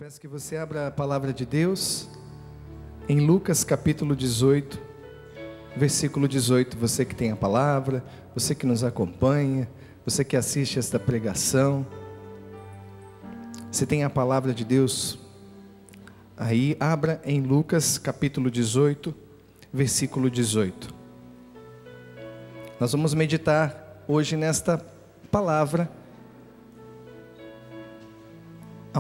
Peço que você abra a palavra de Deus em Lucas capítulo 18, versículo 18. Você que tem a palavra, você que nos acompanha, você que assiste esta pregação, você tem a palavra de Deus aí, abra em Lucas capítulo 18, versículo 18. Nós vamos meditar hoje nesta palavra,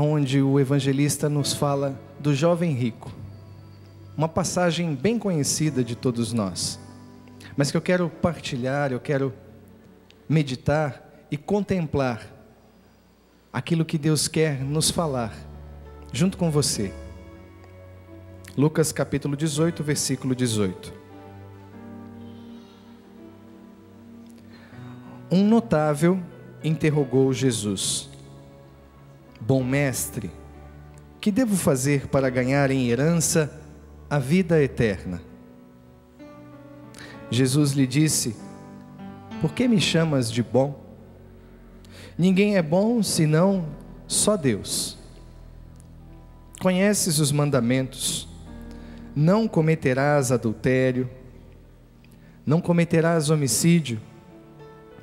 onde o evangelista nos fala do jovem rico. Uma passagem bem conhecida de todos nós, mas que eu quero partilhar, eu quero meditar e contemplar aquilo que Deus quer nos falar, junto com você. Lucas capítulo 18, versículo 18. Um notável interrogou Jesus: Bom mestre, que devo fazer para ganhar em herança a vida eterna? Jesus lhe disse: Por que me chamas de bom? Ninguém é bom senão só Deus. Conheces os mandamentos: não cometerás adultério, não cometerás homicídio,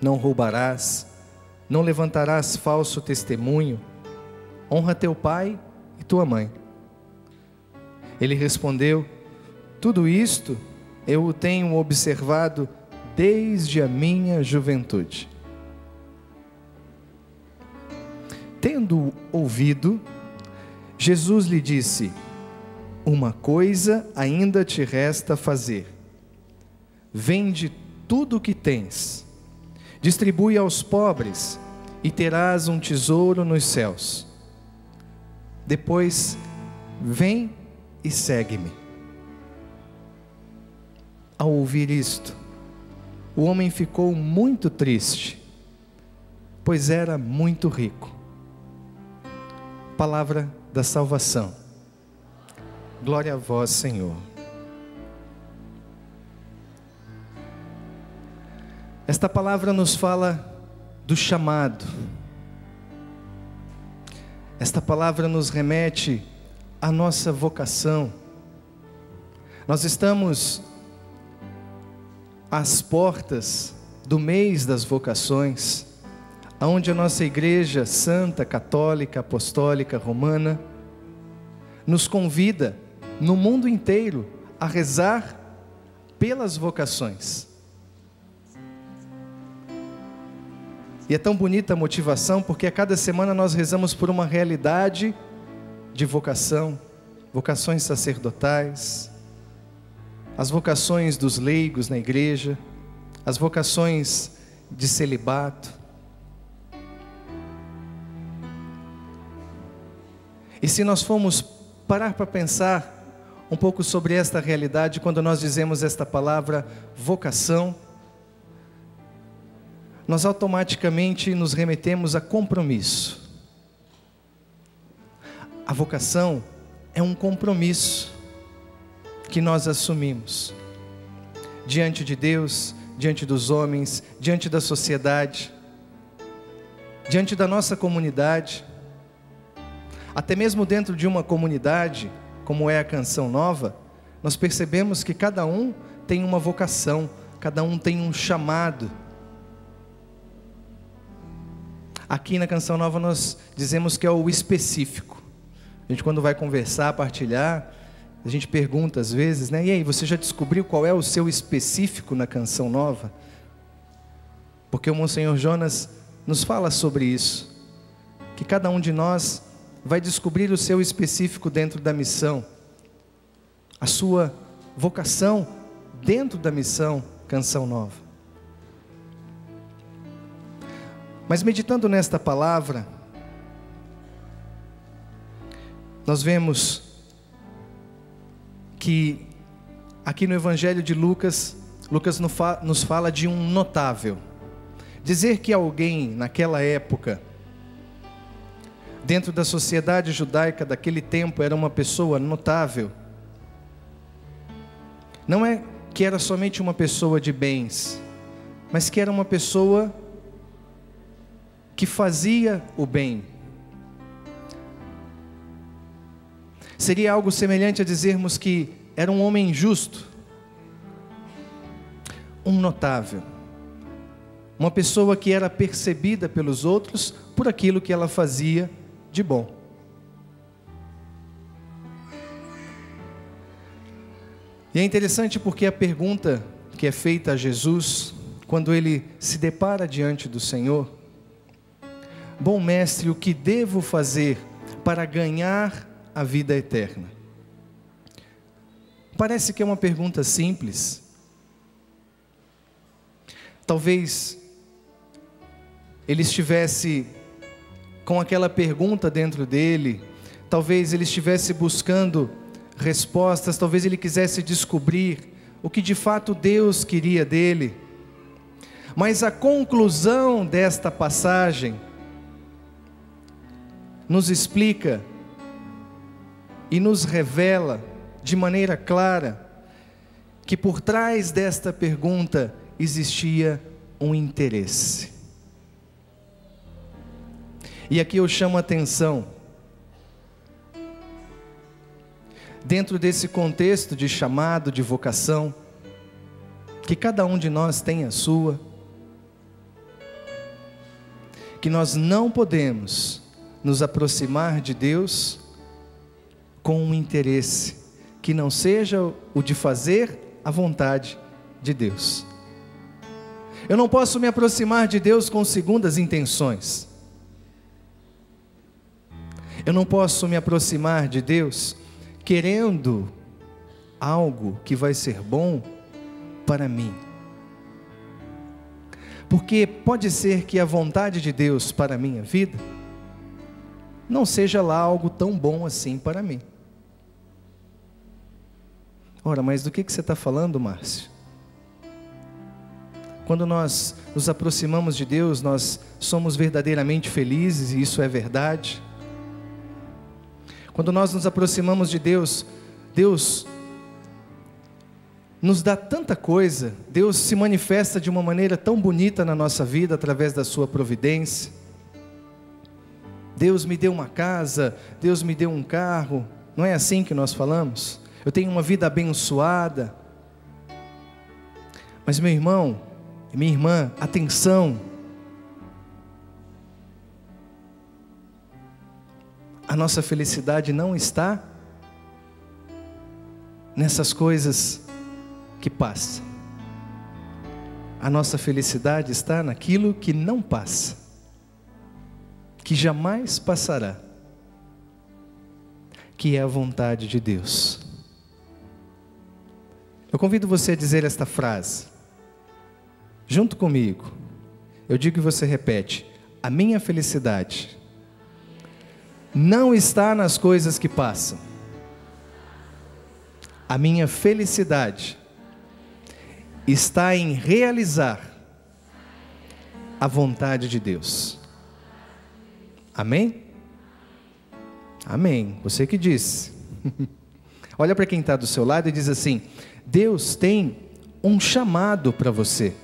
não roubarás, não levantarás falso testemunho, honra teu pai e tua mãe. Ele respondeu: Tudo isto eu o tenho observado desde a minha juventude. Tendo ouvido, Jesus lhe disse: Uma coisa ainda te resta fazer. Vende tudo o que tens, distribui aos pobres, e terás um tesouro nos céus. Depois, vem e segue-me. Ao ouvir isto, o homem ficou muito triste, pois era muito rico. Palavra da salvação. Glória a vós, Senhor. Esta palavra nos fala do chamado. Esta palavra nos remete à nossa vocação. Nós estamos às portas do mês das vocações, onde a nossa Igreja Santa, Católica, Apostólica, Romana, nos convida no mundo inteiro a rezar pelas vocações. E é tão bonita a motivação, porque a cada semana nós rezamos por uma realidade de vocação, vocações sacerdotais, as vocações dos leigos na igreja, as vocações de celibato. E se nós formos parar para pensar um pouco sobre esta realidade, quando nós dizemos esta palavra vocação, nós automaticamente nos remetemos a compromisso. A vocação é um compromisso que nós assumimos diante de Deus, diante dos homens, diante da sociedade, diante da nossa comunidade. Até mesmo dentro de uma comunidade, como é a Canção Nova, nós percebemos que cada um tem uma vocação, cada um tem um chamado. Aqui na Canção Nova nós dizemos que é o específico. A gente, quando vai conversar, partilhar, a gente pergunta às vezes, né? E aí, você já descobriu qual é o seu específico na Canção Nova? Porque o Monsenhor Jonas nos fala sobre isso, que cada um de nós vai descobrir o seu específico dentro da missão, a sua vocação dentro da missão Canção Nova. Mas meditando nesta palavra, nós vemos que aqui no Evangelho de Lucas, Lucas nos fala de um notável. Dizer que alguém naquela época, dentro da sociedade judaica daquele tempo, era uma pessoa notável, não é que era somente uma pessoa de bens, mas que era uma pessoa que fazia o bem. Seria algo semelhante a dizermos que era um homem justo, um notável, uma pessoa que era percebida pelos outros por aquilo que ela fazia de bom. E é interessante porque a pergunta que é feita a Jesus, quando ele se depara diante do Senhor: bom mestre, o que devo fazer para ganhar a vida eterna? Parece que é uma pergunta simples. Talvez ele estivesse com aquela pergunta dentro dele, talvez ele estivesse buscando respostas, talvez ele quisesse descobrir o que de fato Deus queria dele. Mas a conclusão desta passagem nos explica e nos revela de maneira clara que por trás desta pergunta existia um interesse. E aqui eu chamo a atenção, dentro desse contexto de chamado, de vocação, que cada um de nós tem a sua, que nós não podemos nos aproximar de Deus com um interesse que não seja o de fazer a vontade de Deus. Eu não posso me aproximar de Deus com segundas intenções. Eu não posso me aproximar de Deus querendo algo que vai ser bom para mim. Porque pode ser que a vontade de Deus para a minha vida não seja lá algo tão bom assim para mim. Ora, mas do que você está falando, Márcio? Quando nós nos aproximamos de Deus, nós somos verdadeiramente felizes, e isso é verdade. Quando nós nos aproximamos de Deus, Deus nos dá tanta coisa, Deus se manifesta de uma maneira tão bonita na nossa vida, através da sua providência. Deus me deu uma casa, Deus me deu um carro, não é assim que nós falamos? Eu tenho uma vida abençoada. Mas meu irmão e minha irmã, atenção, a nossa felicidade não está nessas coisas que passam. A nossa felicidade está naquilo que não passa, que jamais passará, que é a vontade de Deus. Eu convido você a dizer esta frase, junto comigo. Eu digo e você repete: a minha felicidade não está nas coisas que passam. A minha felicidade está em realizar a vontade de Deus. Amém? Amém. Você que disse. Olha para quem está do seu lado e diz assim: Deus tem um chamado para você.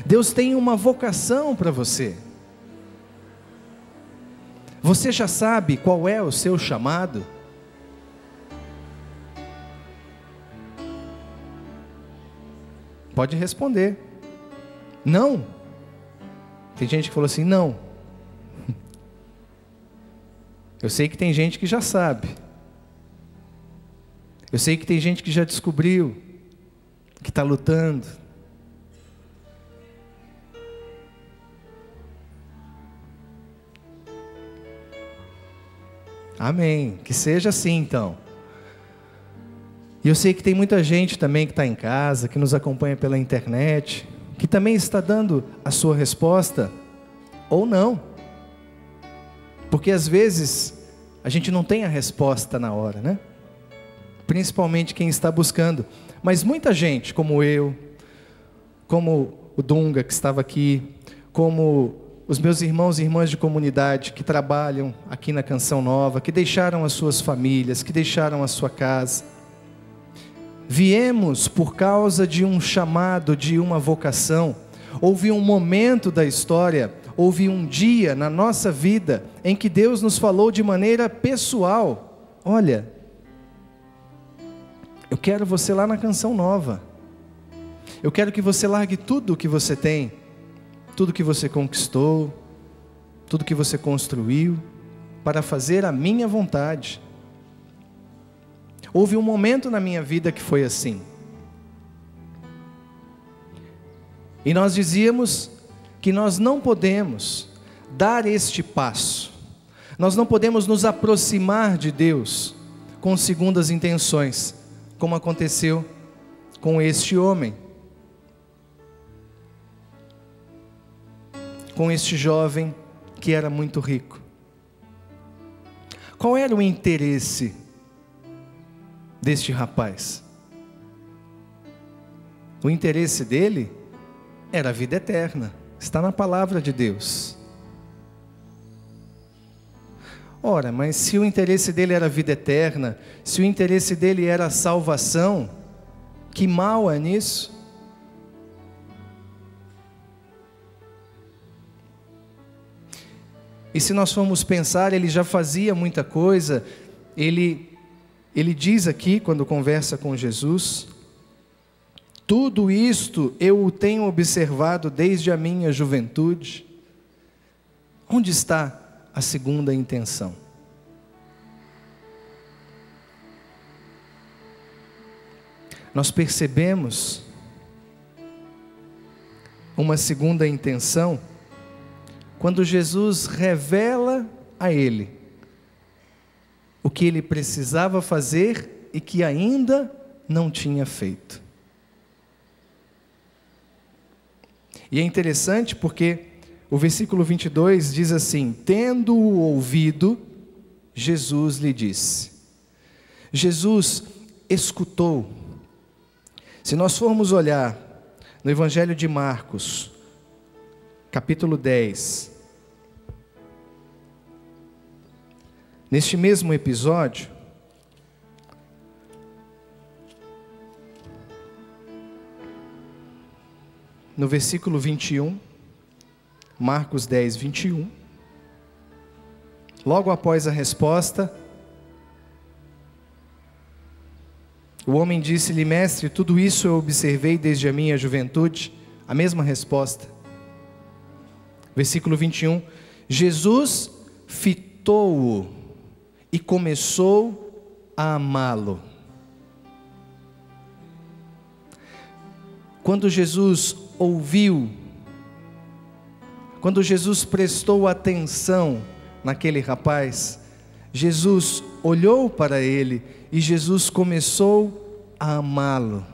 Deus tem uma vocação para você. Você já sabe qual é o seu chamado? Pode responder. Não. Tem gente que falou assim, não. Eu sei que tem gente que já sabe. Eu sei que tem gente que já descobriu, que está lutando. Amém. Que seja assim então. E eu sei que tem muita gente também que está em casa, que nos acompanha pela internet, que também está dando a sua resposta, ou não. Porque às vezes a gente não tem a resposta na hora, né? Principalmente quem está buscando. Mas muita gente, como eu, como o Dunga que estava aqui, como os meus irmãos e irmãs de comunidade que trabalham aqui na Canção Nova, que deixaram as suas famílias, que deixaram a sua casa, viemos por causa de um chamado, de uma vocação. Houve um momento da história houve um dia na nossa vida em que Deus nos falou de maneira pessoal: olha, eu quero você lá na Canção Nova, eu quero que você largue tudo o que você tem, tudo que você conquistou, tudo que você construiu, para fazer a minha vontade. Houve um momento na minha vida que foi assim. E nós dizíamos que nós não podemos dar este passo, nós não podemos nos aproximar de Deus com segundas intenções, como aconteceu com este homem, com este jovem que era muito rico. Qual era o interesse deste rapaz? O interesse dele era a vida eterna, está na palavra de Deus. Ora, mas se o interesse dele era a vida eterna, se o interesse dele era a salvação, que mal é nisso? E se nós formos pensar, ele já fazia muita coisa. Ele diz aqui, quando conversa com Jesus: tudo isto eu o tenho observado desde a minha juventude. Onde está a segunda intenção? Nós percebemos uma segunda intenção quando Jesus revela a ele o que ele precisava fazer e que ainda não tinha feito. E é interessante porque o versículo 22 diz assim: tendo-o ouvido, Jesus lhe disse. Jesus escutou. Se nós formos olhar no Evangelho de Marcos, capítulo 10, neste mesmo episódio, no versículo 21, Marcos 10, 21, logo após a resposta, o homem disse-lhe: mestre, tudo isso eu observei desde a minha juventude. A mesma resposta. Versículo 21, Jesus fitou-o e começou a amá-lo. Quando Jesus ouviu, quando Jesus prestou atenção naquele rapaz, Jesus olhou para ele e Jesus começou a amá-lo.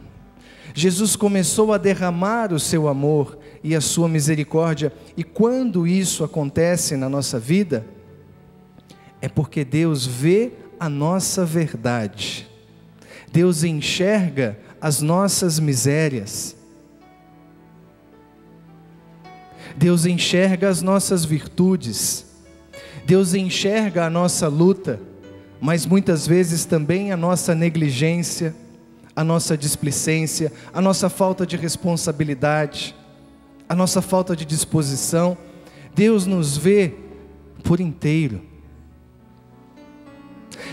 Jesus começou a derramar o seu amor e a sua misericórdia. E quando isso acontece na nossa vida, é porque Deus vê a nossa verdade, Deus enxerga as nossas misérias, Deus enxerga as nossas virtudes, Deus enxerga a nossa luta, mas muitas vezes também a nossa negligência, a nossa displicência, a nossa falta de responsabilidade, a nossa falta de disposição. Deus nos vê por inteiro.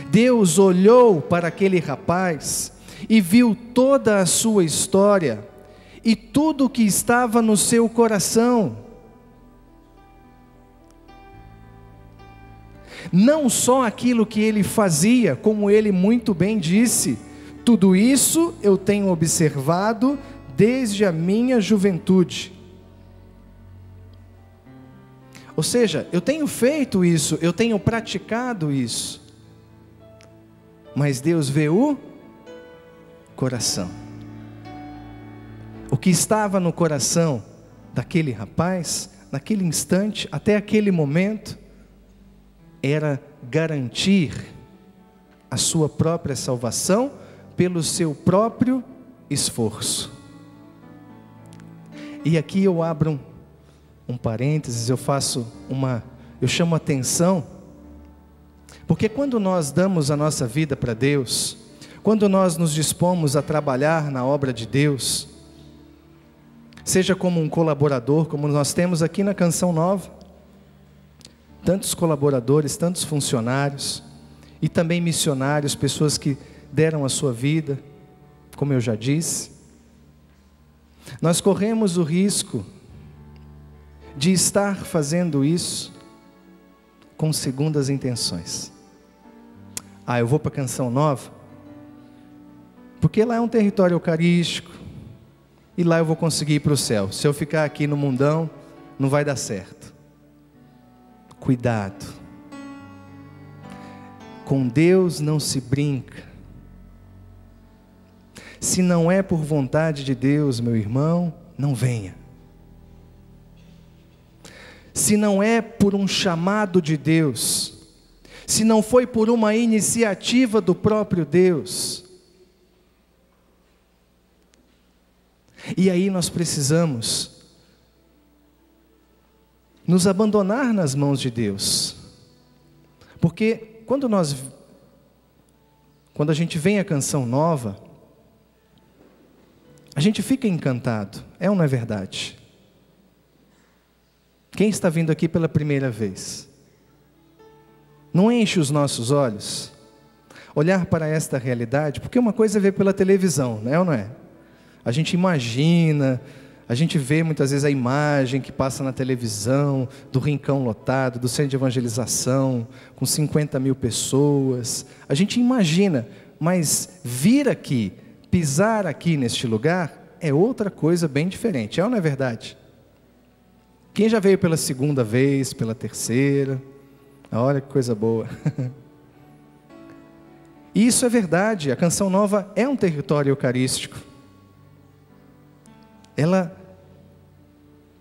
Deus olhou para aquele rapaz e viu toda a sua história e tudo o que estava no seu coração. Não só aquilo que ele fazia, como ele muito bem disse: tudo isso eu tenho observado desde a minha juventude. Ou seja, eu tenho feito isso, eu tenho praticado isso. Mas Deus vê o coração. O que estava no coração daquele rapaz, naquele instante, até aquele momento, era garantir a sua própria salvação pelo seu próprio esforço. E aqui eu abro um parênteses, eu chamo atenção, porque quando nós damos a nossa vida para Deus, quando nós nos dispomos a trabalhar na obra de Deus, seja como um colaborador, como nós temos aqui na Canção Nova, tantos colaboradores, tantos funcionários, e também missionários, pessoas que deram a sua vida, como eu já disse. Nós corremos o risco de estar fazendo isso com segundas intenções. Eu vou para a Canção Nova, porque lá é um território eucarístico, e lá eu vou conseguir ir para o céu. Se eu ficar aqui no mundão, não vai dar certo. Cuidado. Com Deus não se brinca. Se não é por vontade de Deus, meu irmão, não venha. Se não é por um chamado de Deus, se não foi por uma iniciativa do próprio Deus, e aí nós precisamos nos abandonar nas mãos de Deus, porque quando a gente vem à Canção Nova, a gente fica encantado, é ou não é verdade? Quem está vindo aqui pela primeira vez? Não enche os nossos olhos olhar para esta realidade, porque uma coisa é ver pela televisão, não é ou não é? A gente imagina, a gente vê muitas vezes a imagem que passa na televisão, do rincão lotado, do centro de evangelização, com 50 mil pessoas. A gente imagina, mas vir aqui, pisar aqui neste lugar, é outra coisa bem diferente, é ou não é verdade? Quem já veio pela segunda vez, pela terceira? Olha que coisa boa. E isso é verdade, a Canção Nova é um território eucarístico. Ela,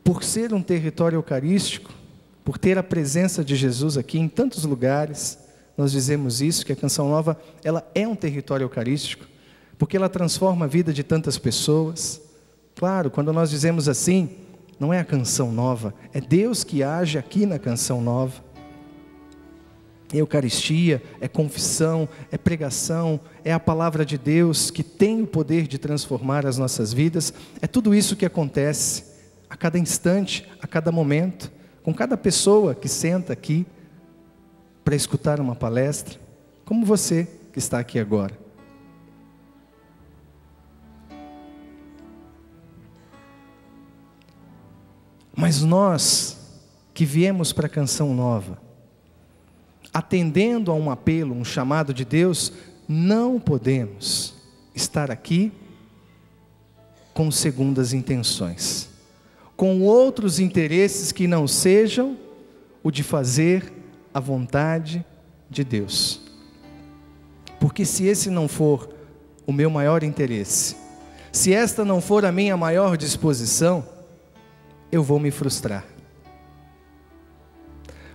por ser um território eucarístico, por ter a presença de Jesus aqui em tantos lugares, nós dizemos isso, que a Canção Nova, ela é um território eucarístico, porque ela transforma a vida de tantas pessoas. Claro, quando nós dizemos assim, não é a Canção Nova, é Deus que age aqui na Canção Nova. É Eucaristia, é confissão, é pregação, é a palavra de Deus que tem o poder de transformar as nossas vidas. É tudo isso que acontece a cada instante, a cada momento, com cada pessoa que senta aqui para escutar uma palestra, como você que está aqui agora. Mas nós que viemos para a Canção Nova, atendendo a um apelo, um chamado de Deus, não podemos estar aqui com segundas intenções, com outros interesses que não sejam o de fazer a vontade de Deus. Porque se esse não for o meu maior interesse, se esta não for a minha maior disposição, eu vou me frustrar.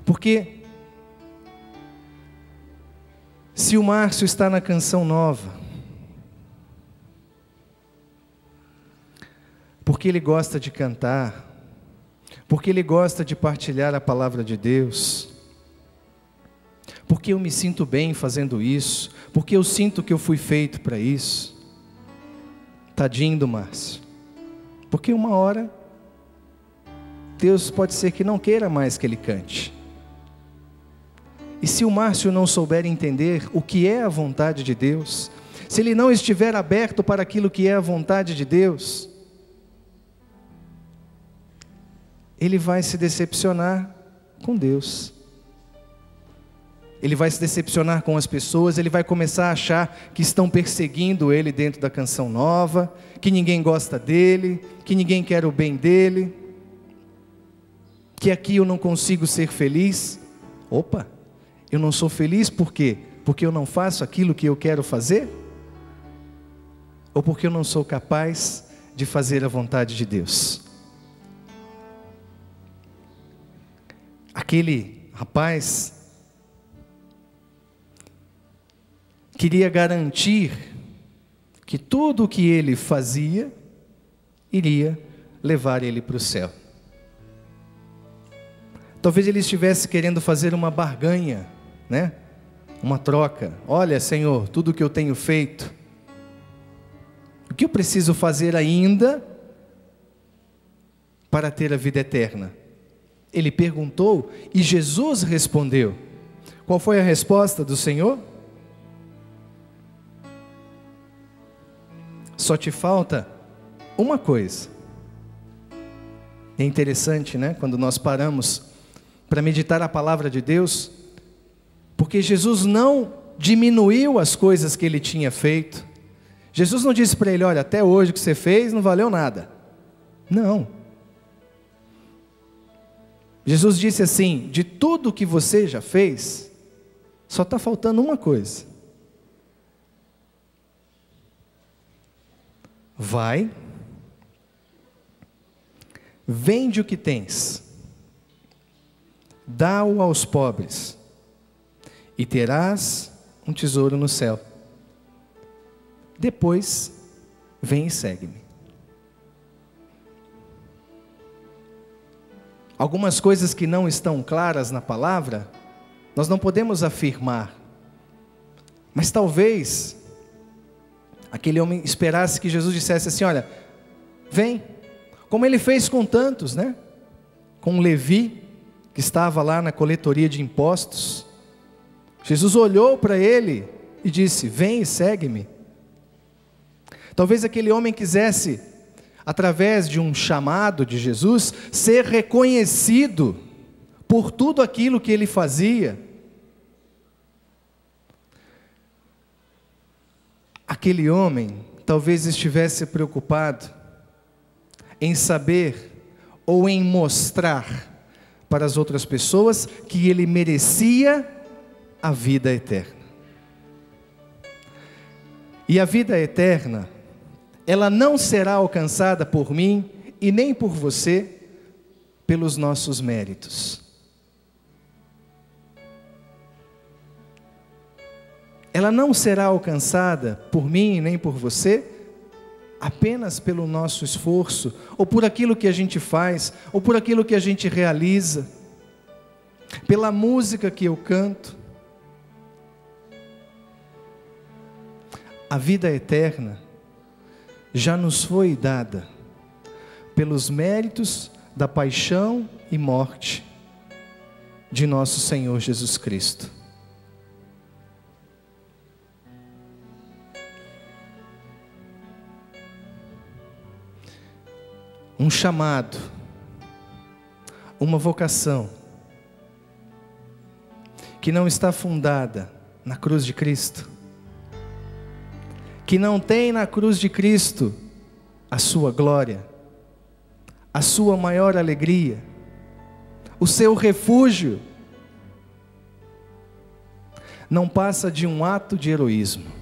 Porque se o Márcio está na Canção Nova, porque ele gosta de cantar, porque ele gosta de partilhar a palavra de Deus, porque eu me sinto bem fazendo isso, porque eu sinto que eu fui feito para isso, tadinho do Márcio, porque uma hora Deus pode ser que não queira mais que ele cante. E se o Márcio não souber entender o que é a vontade de Deus, se ele não estiver aberto para aquilo que é a vontade de Deus, ele vai se decepcionar com Deus. Ele vai se decepcionar com as pessoas, ele vai começar a achar que estão perseguindo ele dentro da Canção Nova, que ninguém gosta dele, que ninguém quer o bem dele, que aqui eu não consigo ser feliz. Opa, eu não sou feliz por quê? Porque eu não faço aquilo que eu quero fazer? Ou porque eu não sou capaz de fazer a vontade de Deus? Aquele rapaz queria garantir que tudo o que ele fazia iria levar ele para o céu. Talvez ele estivesse querendo fazer uma barganha, né? Uma troca. Olha, Senhor, tudo o que eu tenho feito, o que eu preciso fazer ainda para ter a vida eterna? Ele perguntou e Jesus respondeu. Qual foi a resposta do Senhor? Só te falta uma coisa. É interessante, né? Quando nós paramos para meditar a palavra de Deus, porque Jesus não diminuiu as coisas que ele tinha feito. Jesus não disse para ele: olha, até hoje o que você fez não valeu nada. Não. Jesus disse assim: de tudo que você já fez, só está faltando uma coisa. Vai, vende o que tens, dá-o aos pobres, e terás um tesouro no céu. Depois, vem e segue-me. Algumas coisas que não estão claras na palavra, nós não podemos afirmar. Mas talvez aquele homem esperasse que Jesus dissesse assim: olha, vem, como ele fez com tantos, né? Com Levi, que estava lá na coletoria de impostos. Jesus olhou para ele e disse: vem e segue-me. Talvez aquele homem quisesse, através de um chamado de Jesus, ser reconhecido por tudo aquilo que ele fazia. Aquele homem talvez estivesse preocupado em saber ou em mostrar para as outras pessoas que ele merecia a vida eterna. E a vida eterna, ela não será alcançada por mim e nem por você pelos nossos méritos. Ela não será alcançada por mim e nem por você apenas pelo nosso esforço, ou por aquilo que a gente faz, ou por aquilo que a gente realiza, pela música que eu canto. A vida eterna já nos foi dada pelos méritos da paixão e morte de nosso Senhor Jesus Cristo. Um chamado, uma vocação, que não está fundada na cruz de Cristo, que não tem na cruz de Cristo a sua glória, a sua maior alegria, o seu refúgio, não passa de um ato de heroísmo.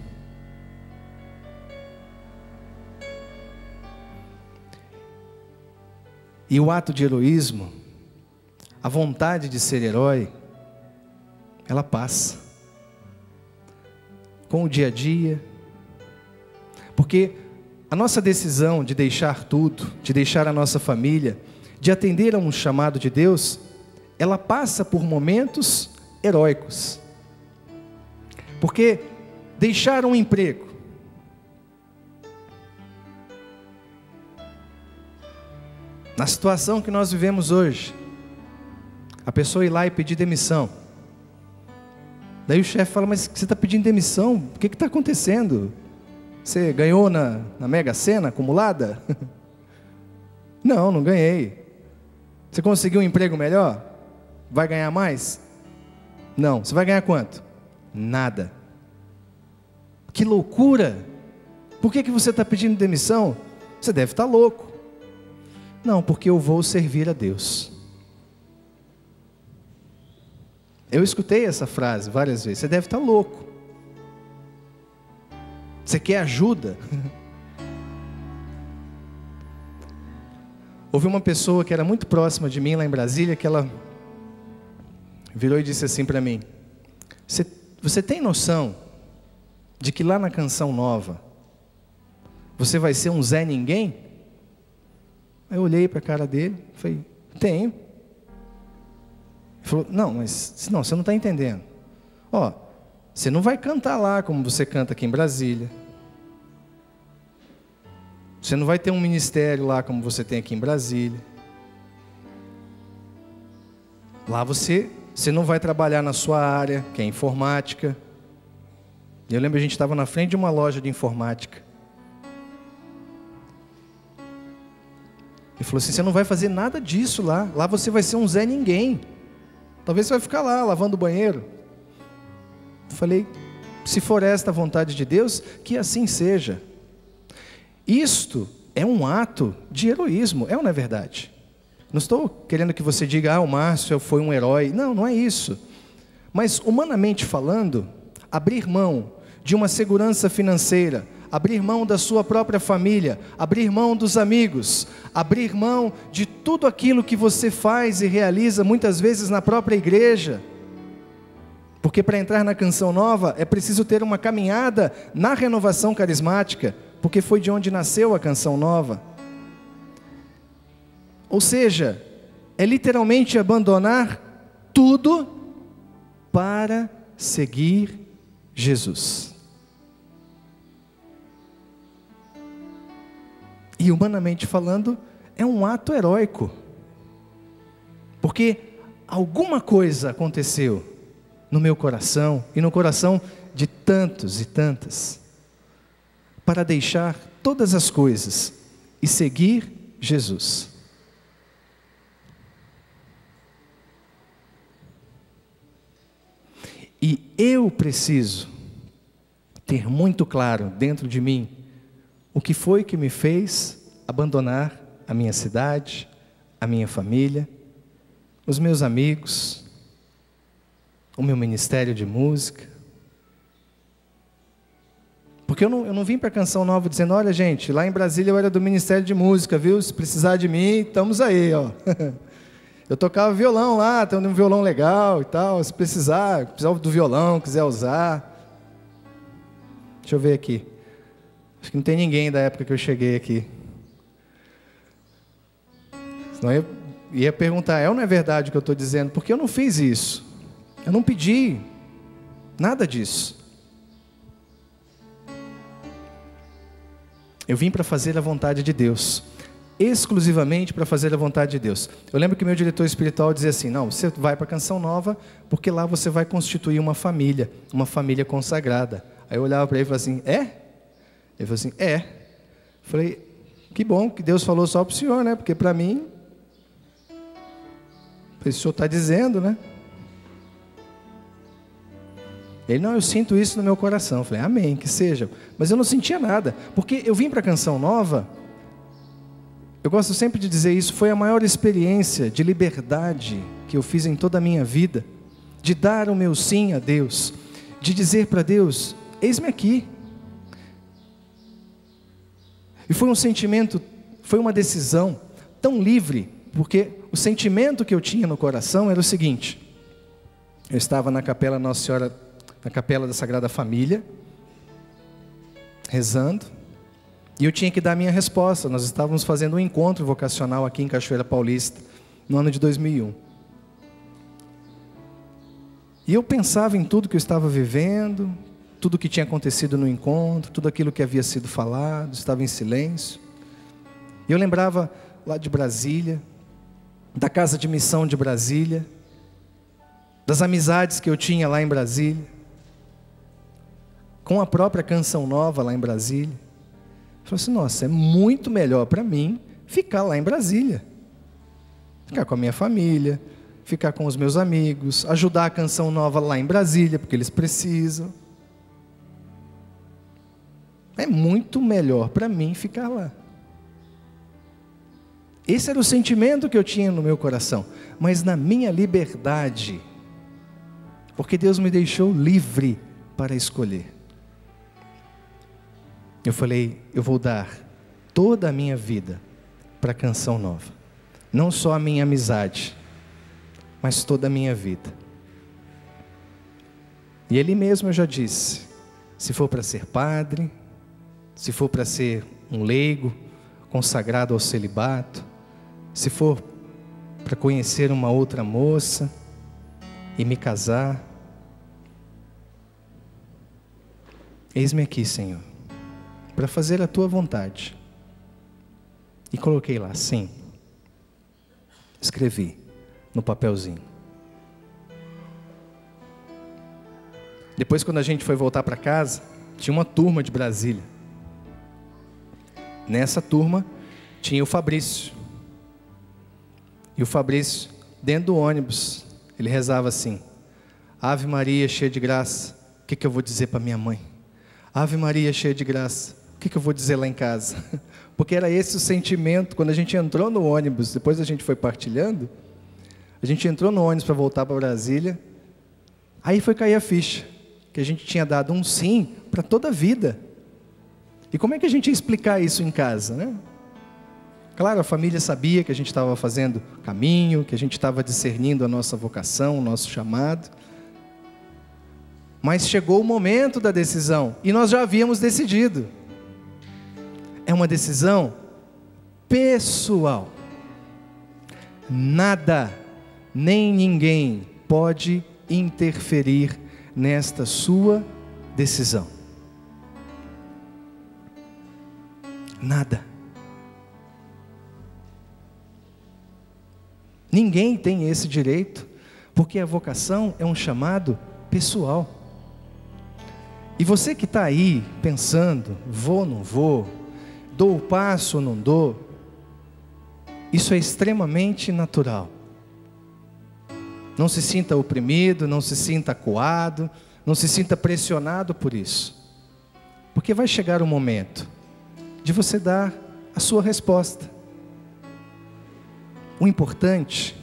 E o ato de heroísmo, a vontade de ser herói, ela passa com o dia a dia, porque a nossa decisão de deixar tudo, de deixar a nossa família, de atender a um chamado de Deus, ela passa por momentos heróicos. Porque deixar um emprego, na situação que nós vivemos hoje, a pessoa ir lá e pedir demissão. Daí o chefe fala: mas você está pedindo demissão? O que está acontecendo? Você ganhou na Mega Sena acumulada? Não, não ganhei. Você conseguiu um emprego melhor? Vai ganhar mais? Não. Você vai ganhar quanto? Nada. Que loucura! Por que você está pedindo demissão? Você deve estar louco. Não, porque eu vou servir a Deus. Eu escutei essa frase várias vezes. Você deve estar louco. Você quer ajuda? Houve uma pessoa que era muito próxima de mim lá em Brasília, que ela virou e disse assim para mim: você tem noção de que lá na Canção Nova você vai ser um Zé Ninguém? Eu olhei para a cara dele e falei: tenho. Ele falou: não, mas não, você não está entendendo. Ó, você não vai cantar lá como você canta aqui em Brasília. Você não vai ter um ministério lá como você tem aqui em Brasília. Lá você não vai trabalhar na sua área, que é informática. Eu lembro, a gente estava na frente de uma loja de informática. Ele falou assim, você não vai fazer nada disso lá. Lá você vai ser um Zé Ninguém. Talvez você vai ficar lá, lavando o banheiro. Eu falei, se for esta a vontade de Deus, que assim seja. Isto é um ato de heroísmo, não é verdade? Não estou querendo que você diga, o Márcio foi um herói. Não, não é isso. Mas, humanamente falando, abrir mão de uma segurança financeira, abrir mão da sua própria família, abrir mão dos amigos, abrir mão de tudo aquilo que você faz e realiza, muitas vezes na própria igreja. Porque para entrar na Canção Nova, é preciso ter uma caminhada na renovação carismática, porque foi de onde nasceu a Canção Nova. Ou seja, é literalmente abandonar tudo para seguir Jesus. E humanamente falando, é um ato heróico. Porque alguma coisa aconteceu no meu coração e no coração de tantos e tantas, para deixar todas as coisas e seguir Jesus. E eu preciso ter muito claro dentro de mim o que foi que me fez abandonar a minha cidade, a minha família, os meus amigos, o meu ministério de música. Porque eu não vim para a Canção Nova dizendo, olha gente, lá em Brasília eu era do Ministério de Música, viu? Se precisar de mim, estamos aí, ó. Eu tocava violão lá, tenho um violão legal e tal, se precisar do violão, quiser usar. Deixa eu ver aqui. Acho que não tem ninguém da época que eu cheguei aqui. Senão eu ia perguntar, ou não é verdade o que eu estou dizendo? Porque eu não fiz isso. Eu não pedi nada disso. Eu vim para fazer a vontade de Deus. Exclusivamente para fazer a vontade de Deus. Eu lembro que meu diretor espiritual dizia assim, não, você vai para a Canção Nova, porque lá você vai constituir uma família consagrada. Aí eu olhava para ele e falava assim, é? Ele falou assim, é. Eu falei, que bom que Deus falou só para o senhor, né? Porque para mim, o senhor está dizendo, né? Ele, não, eu sinto isso no meu coração. Eu falei, amém, que seja. Mas eu não sentia nada, porque eu vim para a Canção Nova. Eu gosto sempre de dizer isso, foi a maior experiência de liberdade que eu fiz em toda a minha vida, de dar o meu sim a Deus, de dizer para Deus, eis-me aqui. E foi um sentimento, foi uma decisão tão livre, porque o sentimento que eu tinha no coração era o seguinte, eu estava na capela Nossa Senhora, na capela da Sagrada Família, rezando, e eu tinha que dar a minha resposta. Nós estávamos fazendo um encontro vocacional aqui em Cachoeira Paulista, no ano de 2001. E eu pensava em tudo que eu estava vivendo, tudo que tinha acontecido no encontro, tudo aquilo que havia sido falado, estava em silêncio. E eu lembrava lá de Brasília, da casa de missão de Brasília, das amizades que eu tinha lá em Brasília, com a própria Canção Nova lá em Brasília. Eu falei assim, nossa, é muito melhor para mim ficar lá em Brasília. Ficar com a minha família, ficar com os meus amigos, ajudar a Canção Nova lá em Brasília, porque eles precisam. É muito melhor para mim ficar lá. Esse era o sentimento que eu tinha no meu coração. Mas na minha liberdade, porque Deus me deixou livre para escolher. Eu falei, eu vou dar toda a minha vida para a Canção Nova. Não só a minha amizade, mas toda a minha vida. E ele mesmo eu já disse, se for para ser padre, se for para ser um leigo, consagrado ao celibato, se for para conhecer uma outra moça e me casar, eis-me aqui, Senhor, para fazer a tua vontade. E coloquei lá, sim. Escrevi no papelzinho. Depois, quando a gente foi voltar para casa, tinha uma turma de Brasília. Nessa turma tinha o Fabrício. E o Fabrício, dentro do ônibus, ele rezava assim: Ave Maria, cheia de graça, o que eu vou dizer para minha mãe? Ave Maria, cheia de graça, o que eu vou dizer lá em casa? Porque era esse o sentimento. Quando a gente entrou no ônibus, depois a gente foi partilhando, a gente entrou no ônibus para voltar para Brasília, aí foi cair a ficha, que a gente tinha dado um sim para toda a vida. E como é que a gente ia explicar isso em casa, né? Claro, a família sabia que a gente estava fazendo caminho, que a gente estava discernindo a nossa vocação, o nosso chamado. Mas chegou o momento da decisão, e nós já havíamos decidido. É uma decisão pessoal. Nada, nem ninguém pode interferir nesta sua decisão. Nada. Ninguém tem esse direito, porque a vocação é um chamado pessoal. E você que está aí pensando, vou ou não vou, dou o passo ou não dou, isso é extremamente natural. Não se sinta oprimido, não se sinta acuado, não se sinta pressionado por isso. Porque vai chegar o momento de você dar a sua resposta. O importante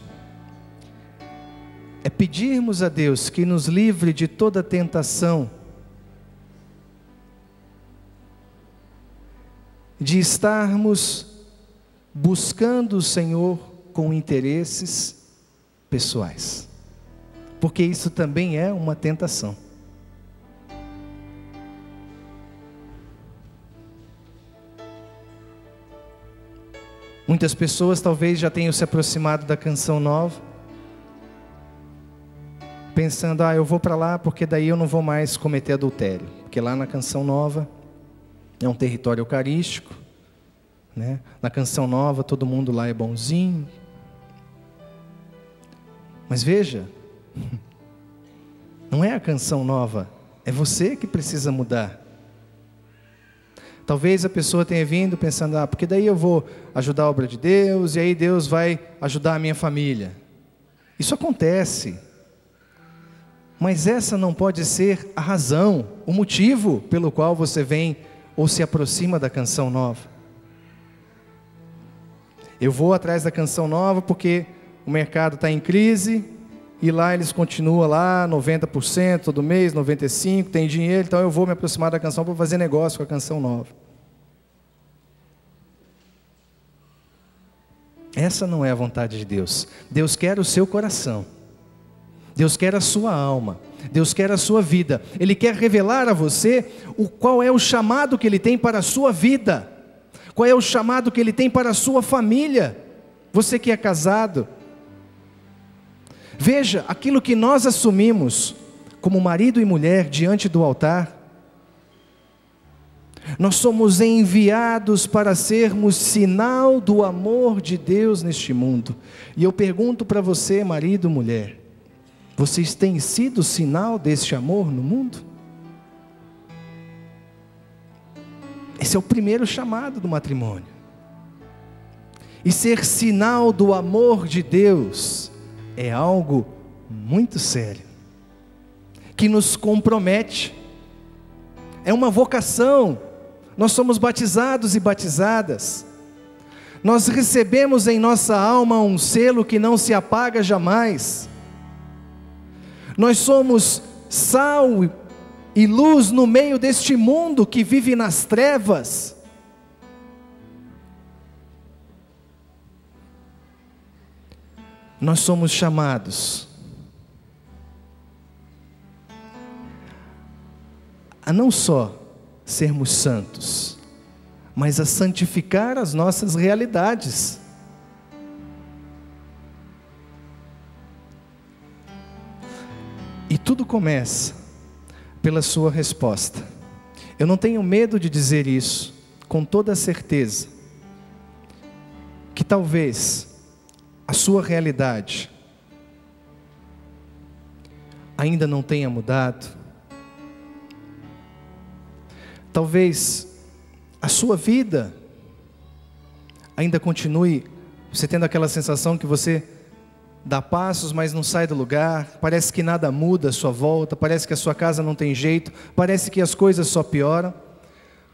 é pedirmos a Deus que nos livre de toda tentação de estarmos buscando o Senhor com interesses pessoais, porque isso também é uma tentação. Muitas pessoas talvez já tenham se aproximado da Canção Nova, pensando, eu vou para lá porque daí eu não vou mais cometer adultério, porque lá na Canção Nova é um território eucarístico, né? Na Canção Nova todo mundo lá é bonzinho. Mas veja, não é a Canção Nova, é você que precisa mudar. Talvez a pessoa tenha vindo pensando, porque daí eu vou ajudar a obra de Deus, e aí Deus vai ajudar a minha família. Isso acontece. Mas essa não pode ser a razão, o motivo pelo qual você vem ou se aproxima da Canção Nova. Eu vou atrás da Canção Nova porque o mercado está em crise, e lá eles continuam lá 90% todo mês, 95%, tem dinheiro, então eu vou me aproximar da Canção para fazer negócio com a Canção Nova. Essa não é a vontade de Deus. Deus quer o seu coração. Deus quer a sua alma. Deus quer a sua vida. Ele quer revelar a você qual é o chamado que Ele tem para a sua vida. Qual é o chamado que Ele tem para a sua família. Você que é casado. Veja, aquilo que nós assumimos como marido e mulher diante do altar, nós somos enviados para sermos sinal do amor de Deus neste mundo. E eu pergunto para você, marido, mulher, vocês têm sido sinal deste amor no mundo? Esse é o primeiro chamado do matrimônio. E ser sinal do amor de Deus é algo muito sério, que nos compromete, é uma vocação. Nós somos batizados e batizadas, nós recebemos em nossa alma um selo que não se apaga jamais, nós somos sal e luz no meio deste mundo que vive nas trevas. Nós somos chamados a não só sermos santos, mas a santificar as nossas realidades. E tudo começa pela sua resposta. Eu não tenho medo de dizer isso, com toda a certeza, que talvez a sua realidade ainda não tenha mudado, Talvez a sua vida ainda continue você tendo aquela sensação que você dá passos, mas não sai do lugar, parece que nada muda à sua volta, parece que a sua casa não tem jeito, parece que as coisas só pioram,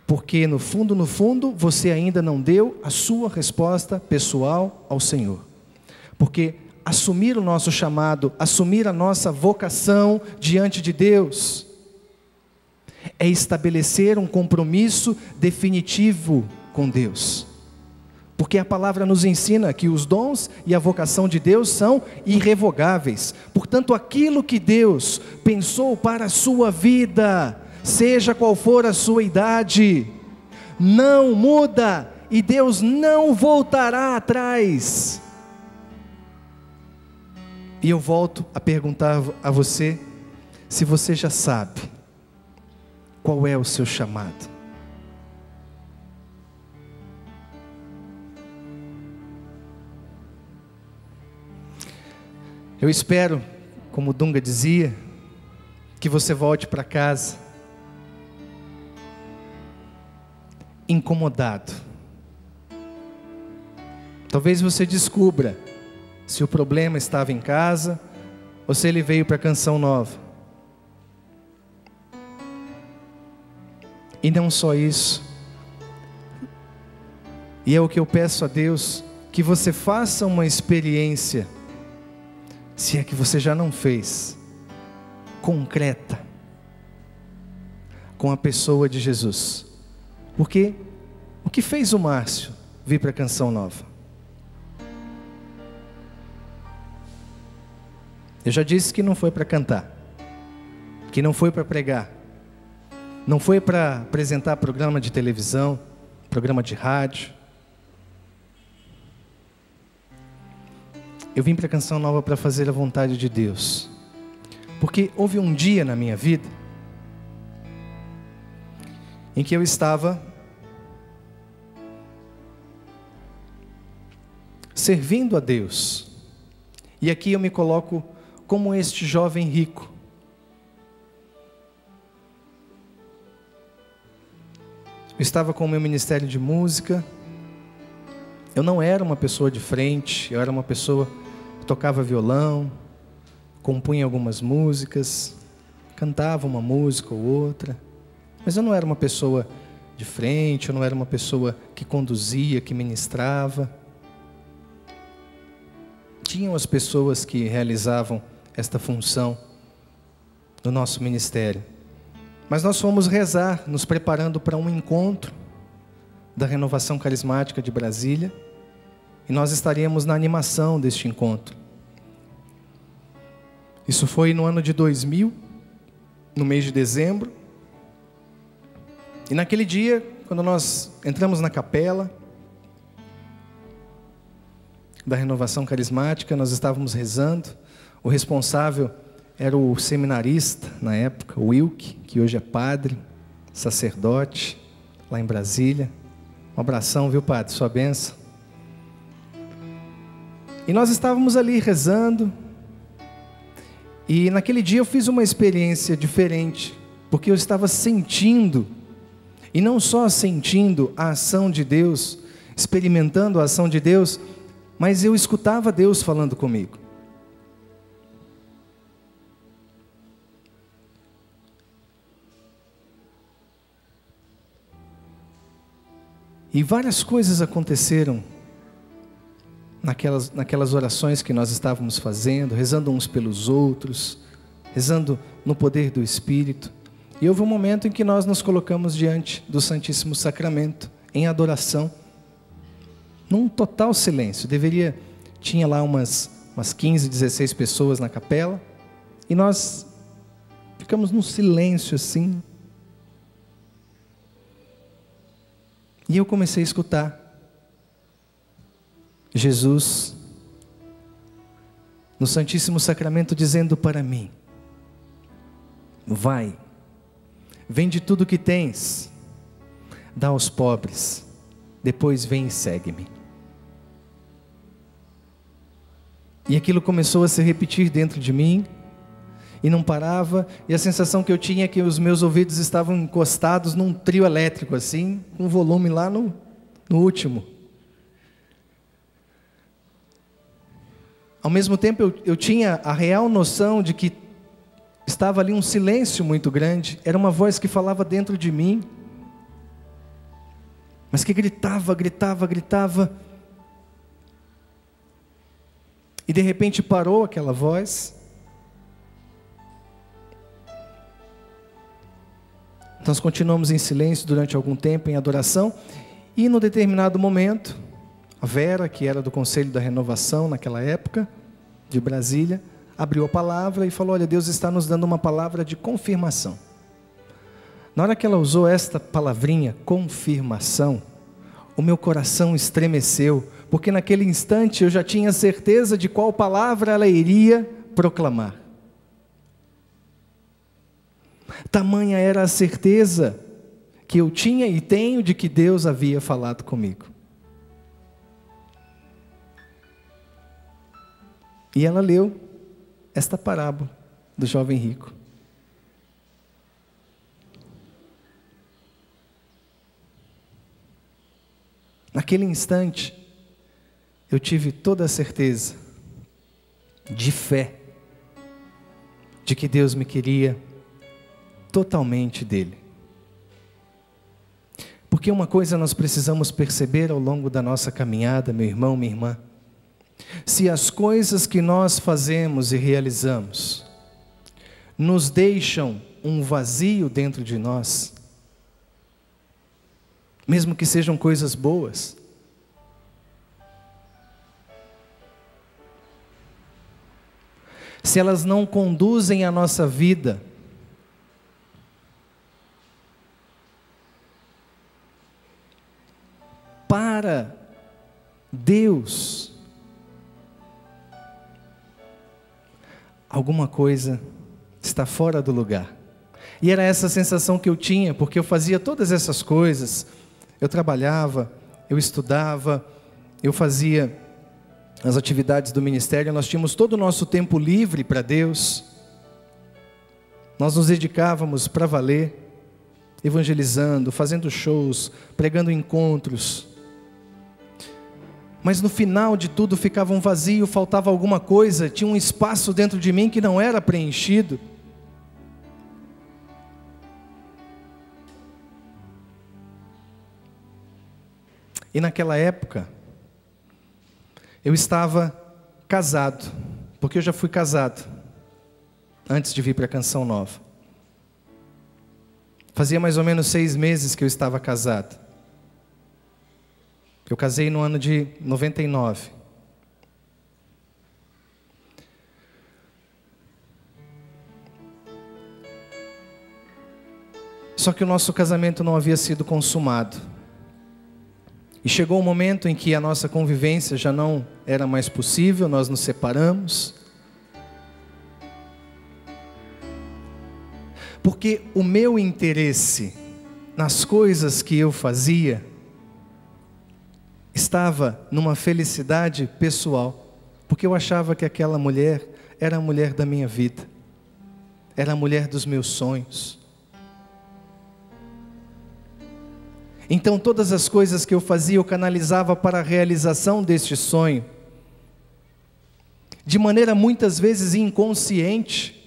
porque no fundo, você ainda não deu a sua resposta pessoal ao Senhor. Porque assumir o nosso chamado, assumir a nossa vocação diante de Deus, é estabelecer um compromisso definitivo com Deus. Porque a palavra nos ensina que os dons e a vocação de Deus são irrevogáveis. Portanto, aquilo que Deus pensou para a sua vida, seja qual for a sua idade, não muda e Deus não voltará atrás. E eu volto a perguntar a você, se você já sabe qual é o seu chamado. Eu espero, como o Dunga dizia, que você volte para casa incomodado. Talvez você descubra se o problema estava em casa ou se ele veio para a Canção Nova. E não só isso. E é o que eu peço a Deus, que você faça uma experiência, se é que você já não fez, concreta, com a pessoa de Jesus. Porque o que fez o Márcio vir para a Canção Nova? Eu já disse que não foi para cantar, que não foi para pregar, não foi para apresentar programa de televisão, programa de rádio. Eu vim para a Canção Nova para fazer a vontade de Deus. Porque houve um dia na minha vida em que eu estava servindo a Deus. E aqui eu me coloco como este jovem rico. Eu estava com o meu ministério de música. Eu não era uma pessoa de frente, eu era uma pessoa que tocava violão, compunha algumas músicas, cantava uma música ou outra, mas eu não era uma pessoa de frente, eu não era uma pessoa que conduzia, que ministrava. Tinham as pessoas que realizavam esta função no nosso ministério, mas nós fomos rezar, nos preparando para um encontro da Renovação Carismática de Brasília, e nós estaríamos na animação deste encontro. Isso foi no ano de 2000, no mês de dezembro, e naquele dia, quando nós entramos na capela da Renovação Carismática, nós estávamos rezando. O responsável era o seminarista na época, o Wilke, que hoje é padre, sacerdote, lá em Brasília. Um abração, viu, padre? Sua bênção. E nós estávamos ali rezando. E naquele dia eu fiz uma experiência diferente, porque eu estava sentindo, e não só sentindo a ação de Deus, experimentando a ação de Deus, mas eu escutava Deus falando comigo. E várias coisas aconteceram naquelas orações que nós estávamos fazendo, rezando uns pelos outros, rezando no poder do Espírito. E houve um momento em que nós nos colocamos diante do Santíssimo Sacramento, em adoração, num total silêncio. Tinha lá umas 15, 16 pessoas na capela, e nós ficamos num silêncio assim. E eu comecei a escutar Jesus no Santíssimo Sacramento dizendo para mim: vai, vende tudo que tens, dá aos pobres, depois vem e segue-me. E aquilo começou a se repetir dentro de mim, e não parava, e a sensação que eu tinha é que os meus ouvidos estavam encostados num trio elétrico, assim, com o volume lá no último. Ao mesmo tempo, eu tinha a real noção de que estava ali um silêncio muito grande, era uma voz que falava dentro de mim, mas que gritava, gritava, gritava, e de repente parou aquela voz. Nós continuamos em silêncio durante algum tempo, em adoração, e num determinado momento, a Vera, que era do Conselho da Renovação naquela época, de Brasília, abriu a palavra e falou: olha, Deus está nos dando uma palavra de confirmação. Na hora que ela usou esta palavrinha, confirmação, o meu coração estremeceu, porque naquele instante eu já tinha certeza de qual palavra ela iria proclamar. Tamanha era a certeza que eu tinha e tenho de que Deus havia falado comigo. E ela leu esta parábola do jovem rico. Naquele instante, eu tive toda a certeza, de fé, de que Deus me queria totalmente dele. Porque uma coisa nós precisamos perceber ao longo da nossa caminhada, meu irmão, minha irmã: se as coisas que nós fazemos e realizamos nos deixam um vazio dentro de nós, mesmo que sejam coisas boas, se elas não conduzem a nossa vida para Deus, alguma coisa está fora do lugar. E era essa sensação que eu tinha, porque eu fazia todas essas coisas, eu trabalhava, eu estudava, eu fazia as atividades do ministério, nós tínhamos todo o nosso tempo livre para Deus, nós nos dedicávamos para valer, evangelizando, fazendo shows, pregando encontros, mas no final de tudo ficava um vazio, faltava alguma coisa, tinha um espaço dentro de mim que não era preenchido. E naquela época, eu estava casado, porque eu já fui casado, antes de vir para a Canção Nova. Fazia mais ou menos 6 meses que eu estava casado. Eu casei no ano de 99. Só que o nosso casamento não havia sido consumado. E chegou um momento em que a nossa convivência já não era mais possível, nós nos separamos. Porque o meu interesse nas coisas que eu fazia estava numa felicidade pessoal, porque eu achava que aquela mulher era a mulher da minha vida, era a mulher dos meus sonhos. Então todas as coisas que eu fazia, eu canalizava para a realização deste sonho, de maneira muitas vezes inconsciente.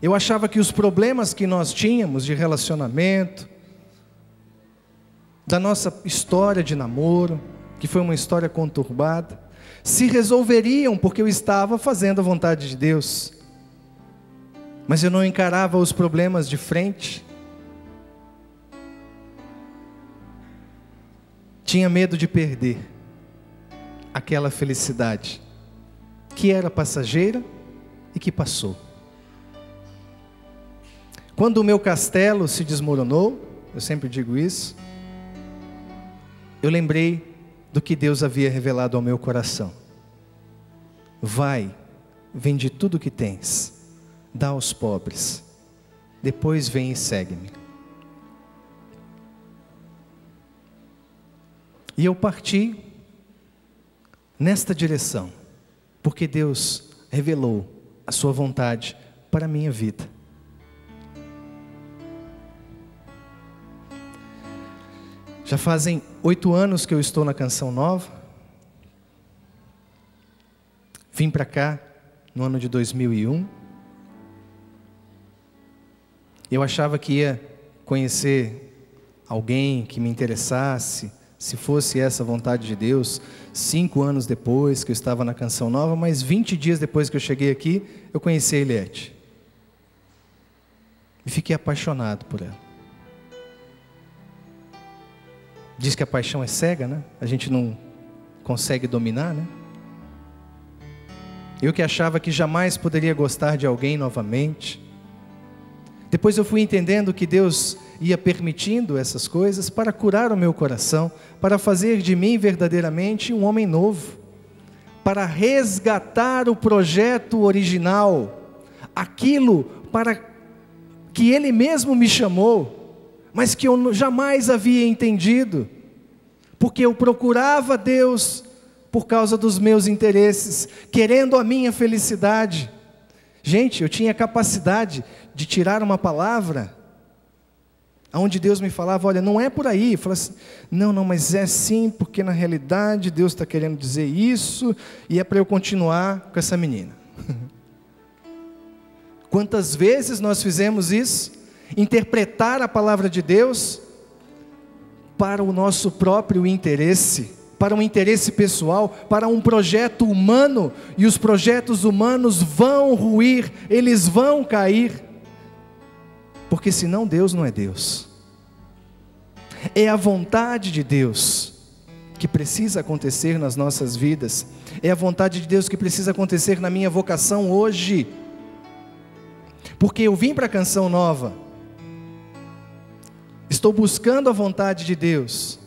Eu achava que os problemas que nós tínhamos de relacionamento, da nossa história de namoro, que foi uma história conturbada, se resolveriam porque eu estava fazendo a vontade de Deus. Mas eu não encarava os problemas de frente. Tinha medo de perder aquela felicidade, que era passageira e que passou. Quando o meu castelo se desmoronou, eu sempre digo isso, eu lembrei do que Deus havia revelado ao meu coração. Vai, vende tudo o que tens, dá aos pobres, depois vem e segue-me. E eu parti nesta direção, porque Deus revelou a sua vontade para a minha vida. Já fazem 8 anos que eu estou na Canção Nova. Vim para cá no ano de 2001. Eu achava que ia conhecer alguém que me interessasse, se fosse essa a vontade de Deus, 5 anos depois que eu estava na Canção Nova, mas 20 dias depois que eu cheguei aqui, eu conheci a Eliette. E fiquei apaixonado por ela. Diz que a paixão é cega, né? A gente não consegue dominar, né? Eu que achava que jamais poderia gostar de alguém novamente. Depois eu fui entendendo que Deus ia permitindo essas coisas para curar o meu coração, para fazer de mim verdadeiramente um homem novo, para resgatar o projeto original, aquilo para que Ele mesmo me chamou, mas que eu jamais havia entendido, porque eu procurava Deus por causa dos meus interesses, querendo a minha felicidade. Gente, eu tinha capacidade de tirar uma palavra, onde Deus me falava, olha, não é por aí. Eu falava assim, não, mas é sim, porque na realidade Deus está querendo dizer isso, e é para eu continuar com essa menina. Quantas vezes nós fizemos isso? Interpretar a palavra de Deus para o nosso próprio interesse, para um interesse pessoal, para um projeto humano, e os projetos humanos vão ruir, eles vão cair, porque senão Deus não é Deus. É a vontade de Deus que precisa acontecer nas nossas vidas, é a vontade de Deus que precisa acontecer na minha vocação hoje, porque eu vim para a Canção Nova, estou buscando a vontade de Deus,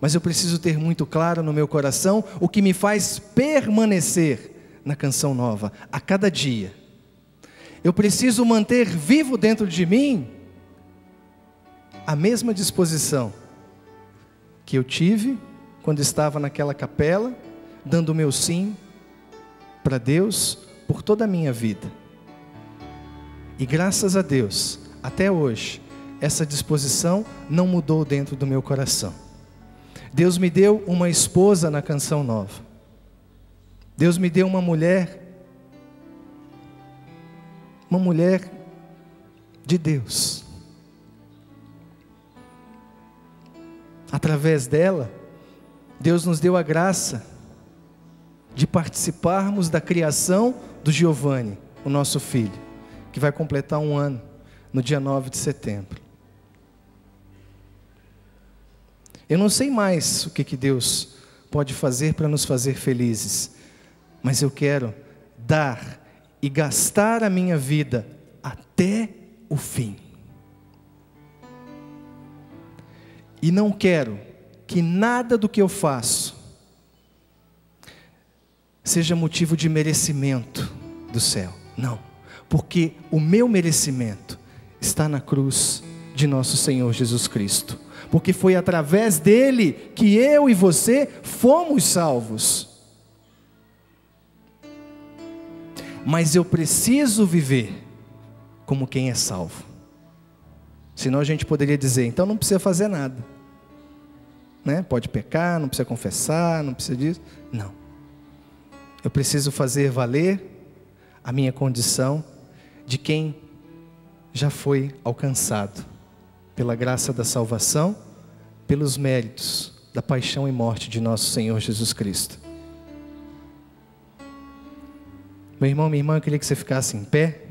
mas eu preciso ter muito claro no meu coração o que me faz permanecer na Canção Nova a cada dia. Eu preciso manter vivo dentro de mim a mesma disposição que eu tive quando estava naquela capela, dando o meu sim para Deus por toda a minha vida. E graças a Deus, até hoje, essa disposição não mudou dentro do meu coração. Deus me deu uma esposa na Canção Nova. Deus me deu uma mulher de Deus. Através dela, Deus nos deu a graça de participarmos da criação do Giovanni, o nosso filho, que vai completar 1 ano no dia 9 de setembro. Eu não sei mais o que Deus pode fazer para nos fazer felizes, mas eu quero dar e gastar a minha vida até o fim. E não quero que nada do que eu faço seja motivo de merecimento do céu. Não, porque o meu merecimento está na cruz de nosso Senhor Jesus Cristo. Porque foi através dele que eu e você fomos salvos. Mas eu preciso viver como quem é salvo. Senão a gente poderia dizer, então não precisa fazer nada, né? Pode pecar, não precisa confessar, não precisa disso. Não. Eu preciso fazer valer a minha condição de quem já foi alcançado pela graça da salvação, pelos méritos da paixão e morte de nosso Senhor Jesus Cristo. Meu irmão, minha irmã, eu queria que você ficasse em pé.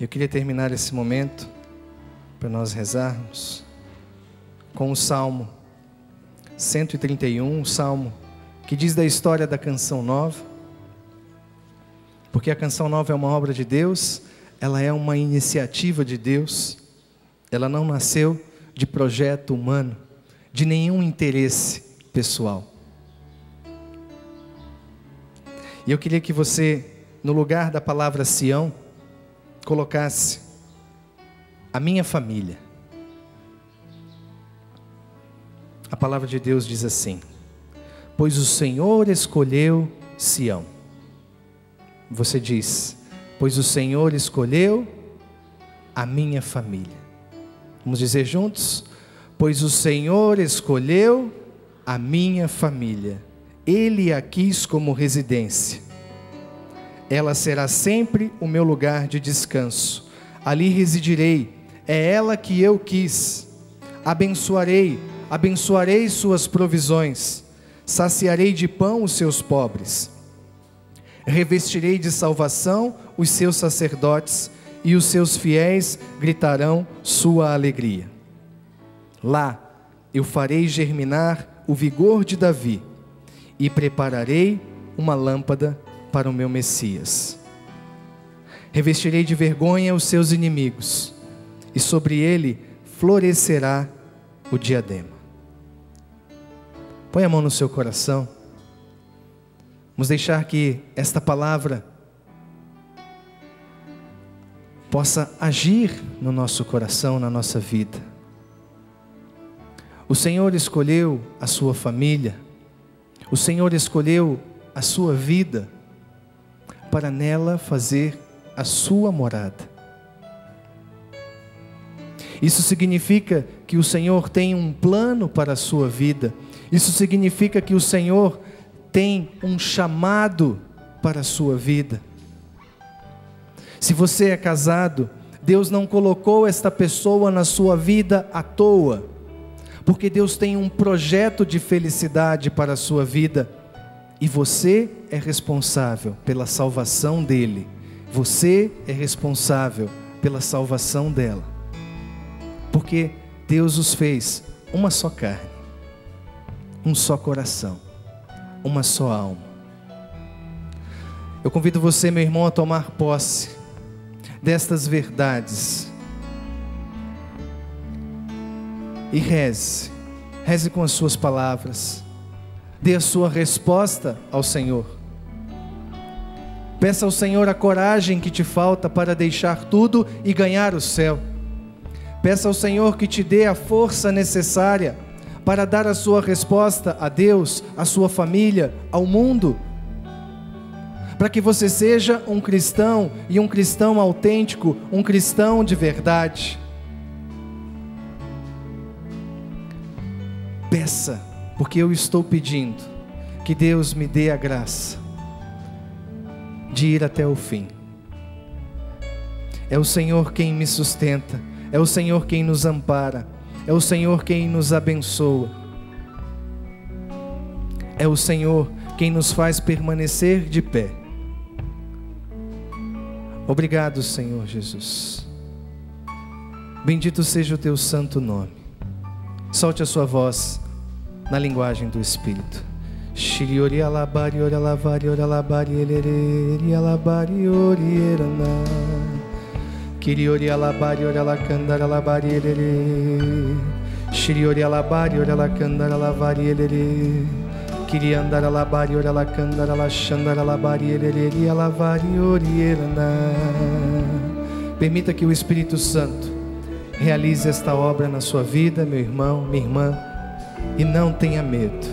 Eu queria terminar esse momento para nós rezarmos com o Salmo 131, um salmo que diz da história da Canção Nova, porque a Canção Nova é uma obra de Deus, ela é uma iniciativa de Deus, ela não nasceu de projeto humano, de nenhum interesse pessoal. E eu queria que você, no lugar da palavra Sião, colocasse a minha família, palavra de Deus diz assim: pois o Senhor escolheu Sião. Você diz: pois o Senhor escolheu a minha família. Vamos dizer juntos? Pois o Senhor escolheu a minha família. Ele a quis como residência. Ela será sempre o meu lugar de descanso. Ali residirei. É ela que eu quis. Abençoarei suas provisões. Saciarei de pão os seus pobres. Revestirei de salvação os seus sacerdotes, e os seus fiéis gritarão sua alegria. Lá eu farei germinar o vigor de Davi, e prepararei uma lâmpada para o meu Messias. Revestirei de vergonha os seus inimigos, e sobre ele florescerá o diadema. Põe a mão no seu coração. Vamos deixar que esta palavra possa agir no nosso coração, na nossa vida. O Senhor escolheu a sua família, o Senhor escolheu a sua vida, para nela fazer a sua morada. Isso significa que o Senhor tem um plano para a sua vida. Isso significa que o Senhor tem um chamado para a sua vida. Se você é casado, Deus não colocou esta pessoa na sua vida à toa, porque Deus tem um projeto de felicidade para a sua vida, e você é responsável pela salvação dele. Você é responsável pela salvação dela, porque Deus os fez uma só carne, um só coração, uma só alma. Eu convido você, meu irmão, a tomar posse destas verdades e reze com as suas palavras, dê a sua resposta ao Senhor. Peça ao Senhor a coragem que te falta para deixar tudo e ganhar o céu. Peça ao Senhor que te dê a força necessária para dar a sua resposta a Deus, à sua família, ao mundo, para que você seja um cristão, e um cristão autêntico, um cristão de verdade. Peça, porque eu estou pedindo que Deus me dê a graça de ir até o fim. É o Senhor quem me sustenta, é o Senhor quem nos ampara, é o Senhor quem nos abençoa, é o Senhor quem nos faz permanecer de pé. Obrigado, Senhor Jesus. Bendito seja o teu santo nome. Solte a sua voz na linguagem do Espírito. Shiriori alabari ori alavari ori alabari elereri alabari ori erana. Kiriori alabari ori alakandar alabari elere. Shiriori alabari ori alakandar alavari elere. Kiri andar alabari ori alakandar alashandar alabari elereri alavari ori erana. Permita que o Espírito Santo realize esta obra na sua vida, meu irmão, minha irmã, e não tenha medo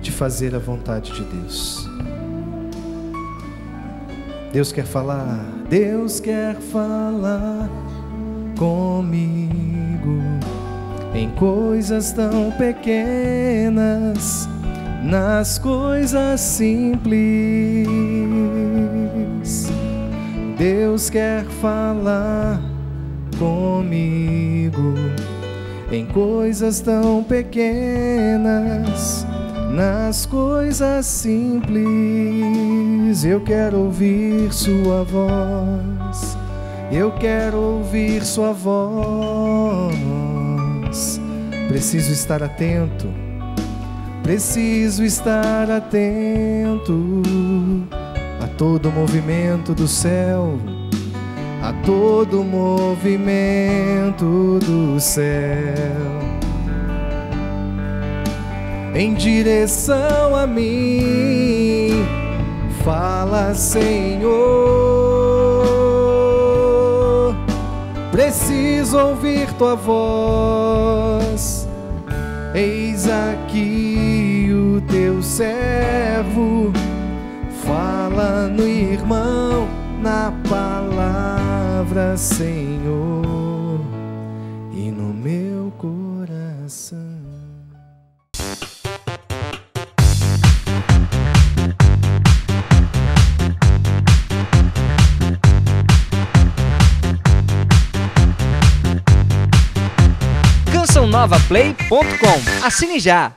de fazer a vontade de Deus. Deus quer falar, Deus quer falar comigo em coisas tão pequenas, nas coisas simples. Deus quer falar comigo em coisas tão pequenas, nas coisas simples. Eu quero ouvir sua voz, eu quero ouvir sua voz. Preciso estar atento, preciso estar atento a todo movimento do céu, a todo movimento do céu, em direção a mim. Fala, Senhor, preciso ouvir tua voz, Eis aqui o teu servo, fala no irmão, na palavra, Senhor, e no meu coração. CançãoNovaPlay.com. Assine já!